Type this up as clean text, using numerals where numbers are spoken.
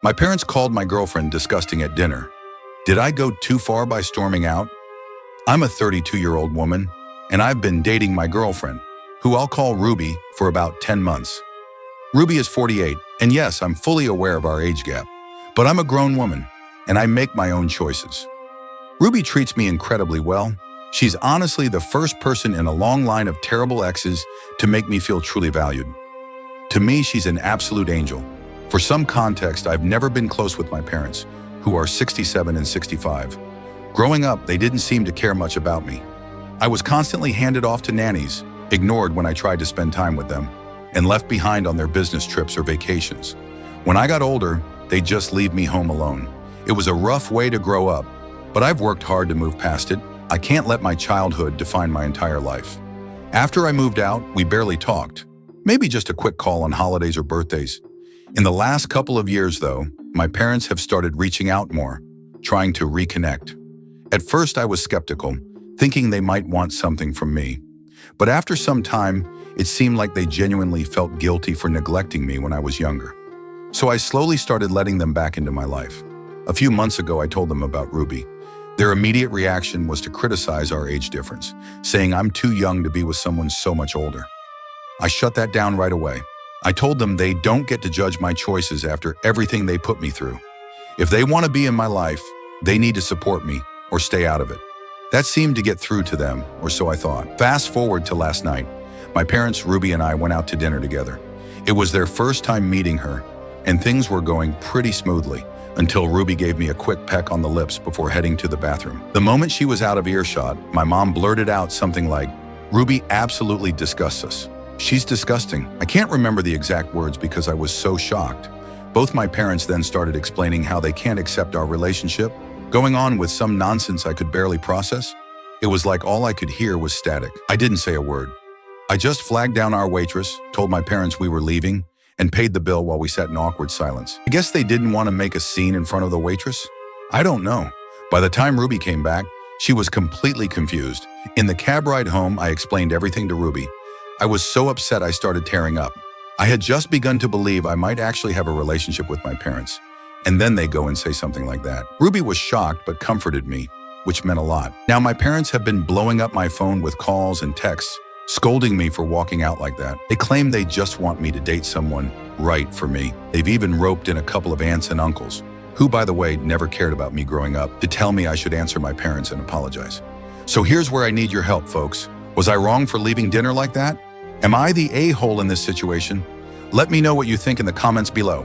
My parents called my girlfriend disgusting at dinner. Did I go too far by storming out? I'm a 32-year-old woman, and I've been dating my girlfriend, who I'll call Ruby, for about 10 months. Ruby is 48, and yes, I'm fully aware of our age gap, but I'm a grown woman, and I make my own choices. Ruby treats me incredibly well. She's honestly the first person in a long line of terrible exes to make me feel truly valued. To me, she's an absolute angel. For some context, I've never been close with my parents, who are 67 and 65. Growing up, they didn't seem to care much about me. I was constantly handed off to nannies, ignored when I tried to spend time with them, and left behind on their business trips or vacations. When I got older, they'd just leave me home alone. It was a rough way to grow up, but I've worked hard to move past it. I can't let my childhood define my entire life. After I moved out, we barely talked. Maybe just a quick call on holidays or birthdays. In the last couple of years, though, my parents have started reaching out more, trying to reconnect. At first, I was skeptical, thinking they might want something from me. But after some time, it seemed like they genuinely felt guilty for neglecting me when I was younger. So I slowly started letting them back into my life. A few months ago, I told them about Ruby. Their immediate reaction was to criticize our age difference, saying I'm too young to be with someone so much older. I shut that down right away. I told them they don't get to judge my choices after everything they put me through. If they want to be in my life, they need to support me or stay out of it. That seemed to get through to them, or so I thought. Fast forward to last night. My parents, Ruby, and I went out to dinner together. It was their first time meeting her, and things were going pretty smoothly until Ruby gave me a quick peck on the lips before heading to the bathroom. The moment she was out of earshot, my mom blurted out something like, "Ruby absolutely disgusts us. She's disgusting." I can't remember the exact words because I was so shocked. Both my parents then started explaining how they can't accept our relationship, going on with some nonsense I could barely process. It was like all I could hear was static. I didn't say a word. I just flagged down our waitress, told my parents we were leaving, and paid the bill while we sat in awkward silence. I guess they didn't want to make a scene in front of the waitress? I don't know. By the time Ruby came back, she was completely confused. In the cab ride home, I explained everything to Ruby. I was so upset I started tearing up. I had just begun to believe I might actually have a relationship with my parents. And then they go and say something like that. Ruby was shocked but comforted me, which meant a lot. Now my parents have been blowing up my phone with calls and texts, scolding me for walking out like that. They claim they just want me to date someone right for me. They've even roped in a couple of aunts and uncles, who, by the way, never cared about me growing up, to tell me I should answer my parents and apologize. So here's where I need your help, folks. Was I wrong for leaving dinner like that? Am I the a-hole in this situation? Let me know what you think in the comments below.